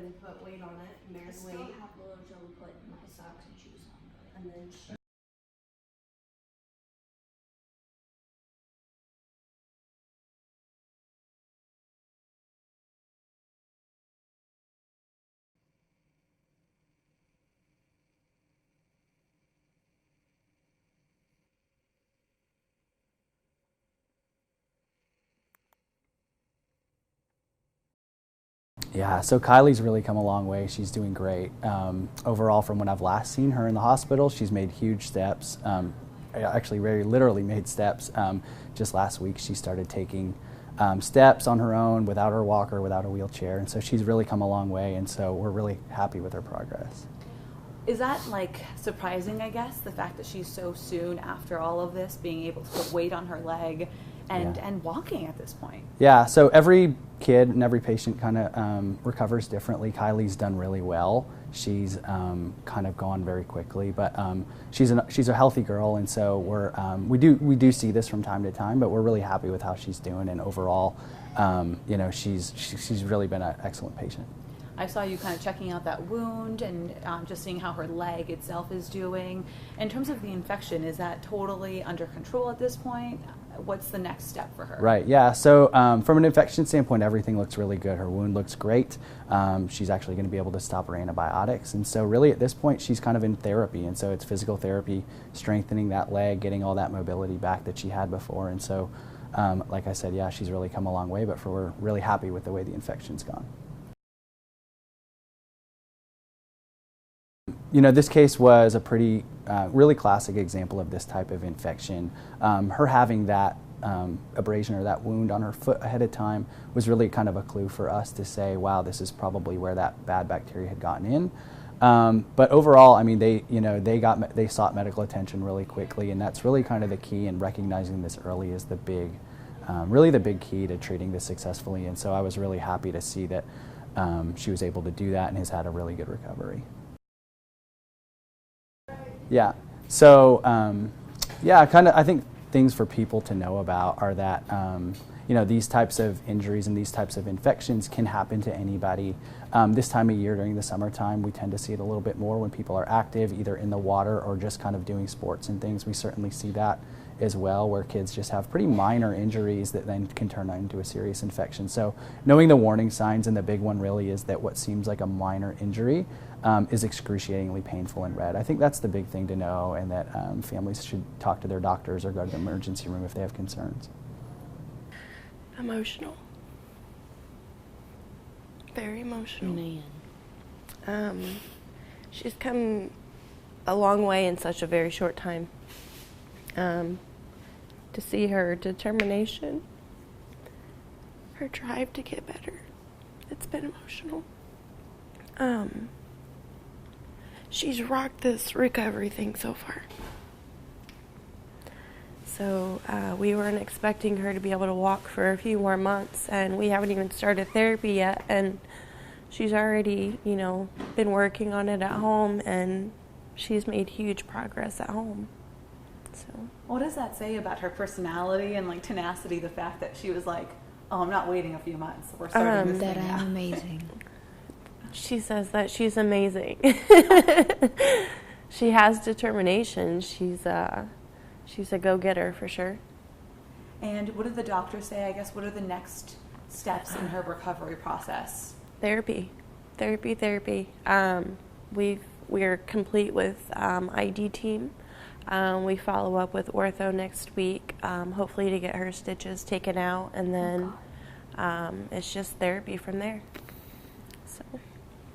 and then put weight on it, I Mary's still weight, have little Joe put my socks and shoes on. and then Yeah, so Kylie's really come a long way. She's doing great. Overall, from when I've last seen her in the hospital, she's made huge steps. Actually, very literally made steps. Just last week, she started taking steps on her own without her walker, without a wheelchair. And so she's really come a long way, and so we're really happy with her progress. Is that like surprising, I guess, the fact that she's so soon after all of this being able to put weight on her leg and walking at this point? Yeah, so every kid and every patient kind of recovers differently. Kylie's done really well. She's kind of gone very quickly, but she's a healthy girl, and so we do see this from time to time, but we're really happy with how she's doing, and overall, she's really been an excellent patient. I saw you kind of checking out that wound and just seeing how her leg itself is doing. In terms of the infection, is that totally under control at this point? What's the next step for her? Right, yeah. So from an infection standpoint, everything looks really good. Her wound looks great. She's actually going to be able to stop her antibiotics. And so really at this point, she's kind of in therapy. And so it's physical therapy, strengthening that leg, getting all that mobility back that she had before. And so, like I said, yeah, she's really come a long way, but we're really happy with the way the infection's gone. You know, this case was a pretty, really classic example of this type of infection. Her having that abrasion or that wound on her foot ahead of time was really kind of a clue for us to say, wow, this is probably where that bad bacteria had gotten in. But overall, I mean, they sought medical attention really quickly, and that's really kind of the key, and recognizing this early is the big, really the big key to treating this successfully. And so I was really happy to see that she was able to do that and has had a really good recovery. Yeah. So, I think things for people to know about are that, these types of injuries and these types of infections can happen to anybody. This time of year during the summertime, we tend to see it a little bit more when people are active, either in the water or just kind of doing sports and things. We certainly see that as well, where kids just have pretty minor injuries that then can turn into a serious infection. So knowing the warning signs, and the big one really is that what seems like a minor injury is excruciatingly painful and red. I think that's the big thing to know, and that families should talk to their doctors or go to the emergency room if they have concerns. Emotional. Very emotional. Man. She's come a long way in such a very short time. To see her determination, her drive to get better, it's been emotional. She's rocked this recovery thing so far. So we weren't expecting her to be able to walk for a few more months, and we haven't even started therapy yet, and she's already, been working on it at home, and she's made huge progress at home. So, what does that say about her personality and like tenacity, the fact that she was like, oh, I'm not waiting a few months, we're starting this that thing now. I'm amazing. She says that she's amazing. She has determination. She's a go-getter for sure. And what did the doctor say? I guess, what are the next steps in her recovery process? Therapy. We're complete with ID team. We follow up with ortho next week, hopefully to get her stitches taken out, and then it's just therapy from there. So.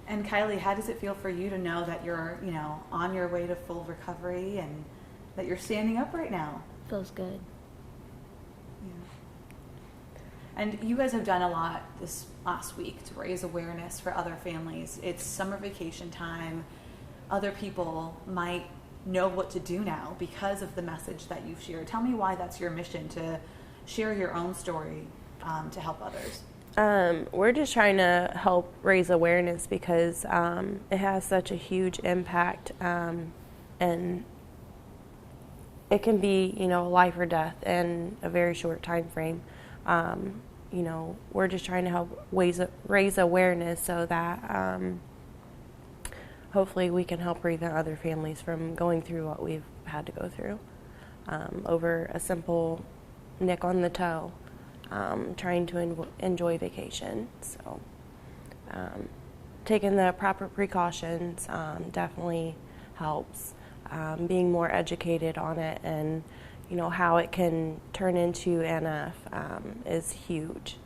And Kylei, how does it feel for you to know that you're, on your way to full recovery and that you're standing up right now? Feels good. Yeah. And you guys have done a lot this last week to raise awareness for other families. It's summer vacation time. Other people might know what to do now because of the message that you've shared. Tell me why that's your mission, to share your own story to help others. We're just trying to help raise awareness because it has such a huge impact, and it can be, life or death in a very short time frame. you know, we're just trying to help raise awareness so that hopefully we can help prevent other families from going through what we've had to go through over a simple nick on the toe, trying to enjoy vacation. So taking the proper precautions definitely helps. Being more educated on it and, you know, how it can turn into NF is huge.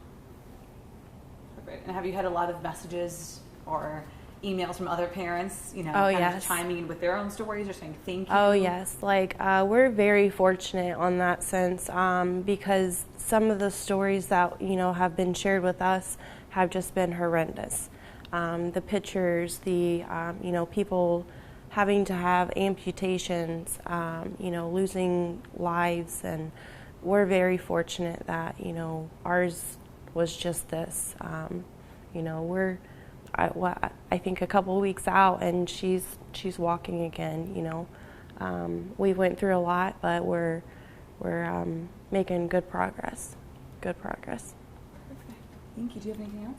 Perfect. And have you had a lot of messages or emails from other parents, you know, Oh, kind yes. of chiming in with their own stories or saying thank you? Oh, yes. Like, we're very fortunate on that sense because some of the stories that, you know, have been shared with us have just been horrendous. The pictures, the, you know, people having to have amputations, you know, losing lives, and we're very fortunate that, you know, ours was just this. You know, I think a couple of weeks out, and she's walking again. You know, we went through a lot, but we're making good progress. Good progress. Perfect. Thank you. Do you have anything else?